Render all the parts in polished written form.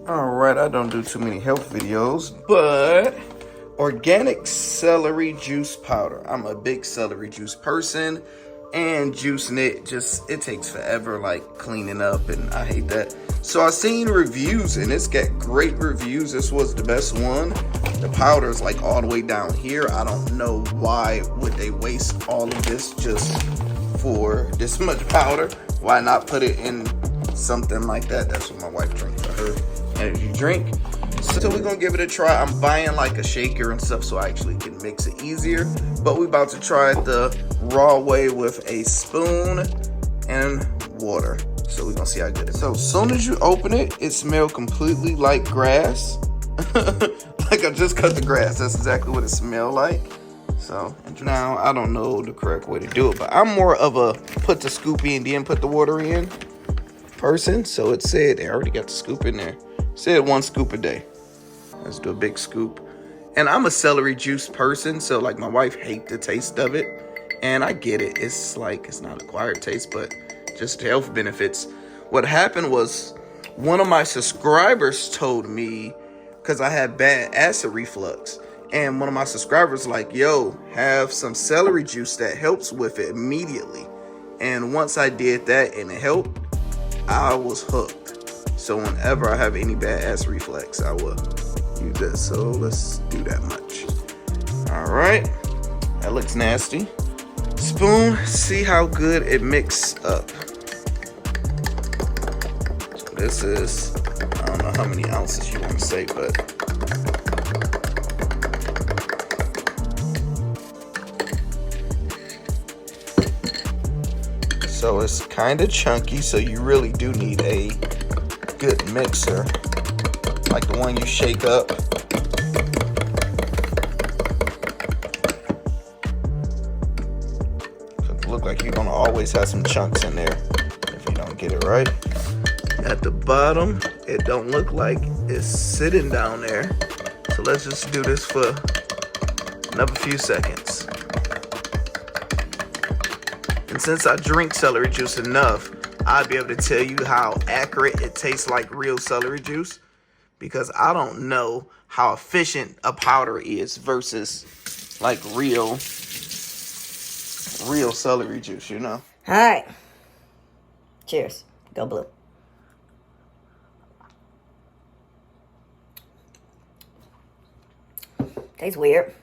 Alright, I don't do too many health videos, but organic celery juice powder. I'm a big celery juice person, and juicing it it takes forever, like cleaning up, and I hate that. So I seen reviews, and it's got great reviews. This was the best one. The powder is like all the way down here. I don't know why would they waste all of this just for this much powder. Why not put it in something like that? That's what my wife drinks for her energy drink. So we're gonna give it a try. I'm buying like a shaker and stuff so I actually can mix it easier. But we're about to try it the raw way with a spoon and water. So we're gonna see how good it is. So as soon as you open it, it smells completely like grass. Like I just cut the grass. That's exactly what it smells like. So now I don't know the correct way to do it, but I'm more of a put the scoop in, then put the water in person. So it said they already got the scoop in there. It said 1 scoop a day. Let's do a big scoop. And I'm a celery juice person, so like my wife hates the taste of it. And I get it. It's like it's not acquired taste, but just the health benefits. What happened was one of my subscribers told me, because I had bad acid reflux, and one of my subscribers like, yo, have some celery juice that helps with it immediately. And once I did that and it helped, I was hooked. So whenever I have any bad acid reflux, I will use that. So let's do that much. All right, that looks nasty. Spoon, see how good it mixes up. So this is, I don't know how many ounces you want to say, but so it's kind of chunky, so you really do need a good mixer, like the one you shake up. It look like you're gonna always have some chunks in there if you don't get it right. At the bottom, it don't look like it's sitting down there. So let's just do this for another few seconds. And since I drink celery juice enough, I'll be able to tell you how accurate it tastes like real celery juice, because I don't know how efficient a powder is versus like real celery juice, you know? All right. Cheers. Go blue. Tastes weird.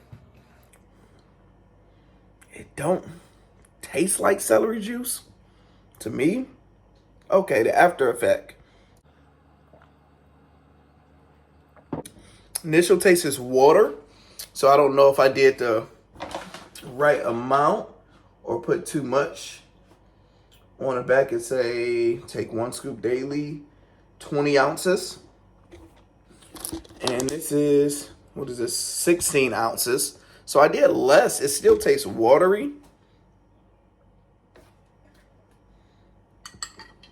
It don't taste like celery juice to me. Okay, the after effect. Initial taste is water, so I don't know if I did the right amount or put too much. On the back it say take 1 scoop daily, 20 ounces. And this is, what is this, 16 ounces. So I did less. It still tastes watery.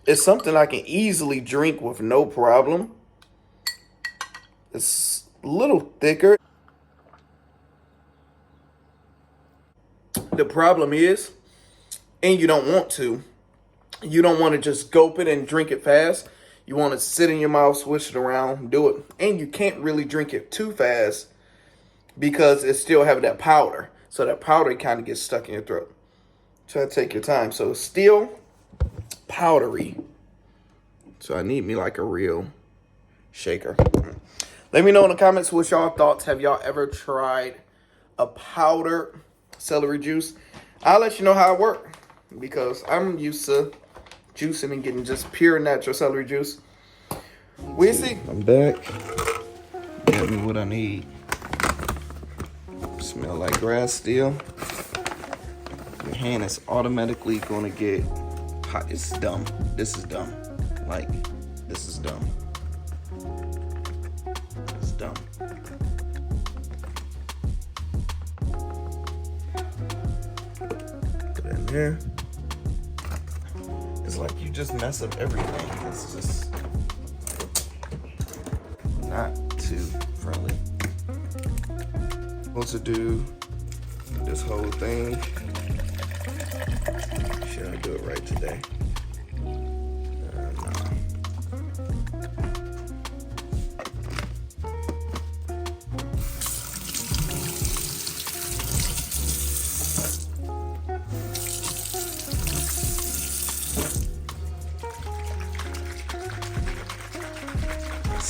It's something I can easily drink with no problem. It's a little thicker. The problem is, and you don't want to just gulp it and drink it fast. You want to sit in your mouth, swish it around, do it. And you can't really drink it too fast because it's still having that powder. So that powder kind of gets stuck in your throat. Try to take your time. So it's still powdery. So I need me like a real shaker. Let me know in the comments what y'all thoughts. Have y'all ever tried a powdered celery juice? I'll let you know how it works, because I'm used to juicing and getting just pure natural celery juice. We'll see. I'm back. Get me what I need. Smell like grass still. Your hand is automatically gonna get hot. It's dumb. This is dumb. Like, this is dumb. It's dumb. Put it in there. It's like you just mess up everything. It's just not too friendly. Supposed to do this whole thing. Should I do it right today? No.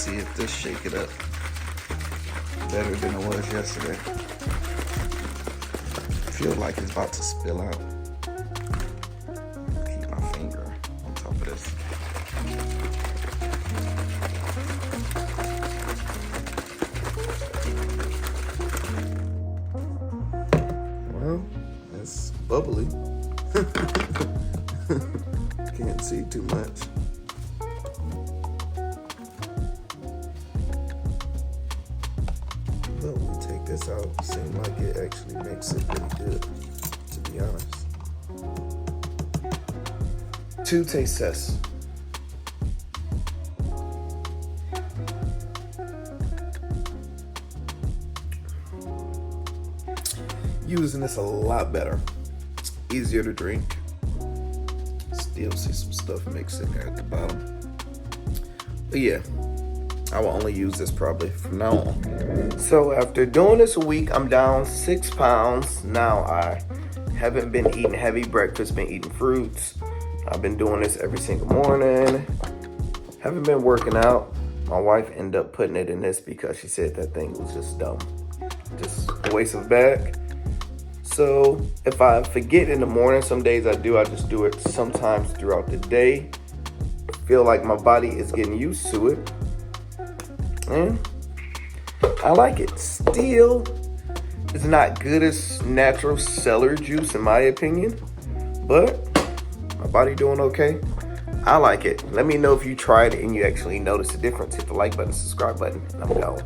see if this shake it up better than it was yesterday. I feel like it's about to spill out. Keep my finger on top of this. Well, it's bubbly. Can't see too much. But when we take this out, it seems like it actually makes it pretty good, to be honest. 2 taste tests. Using this a lot better. Easier to drink. Still see some stuff mixed in there at the bottom. But yeah, I will only use this probably from now on. So after doing this a week, I'm down 6 pounds. Now I haven't been eating heavy breakfast, been eating fruits. I've been doing this every single morning. Haven't been working out. My wife ended up putting it in this because she said that thing was just dumb. Just a waste of bag. So if I forget in the morning, some days I do, I just do it sometimes throughout the day. Feel like my body is getting used to it. And I like it. Still, it's not good as natural celery juice in my opinion, but my body doing okay. I like it. Let me know if you tried it and you actually noticed the difference. Hit the like button, subscribe button, and I'm gone.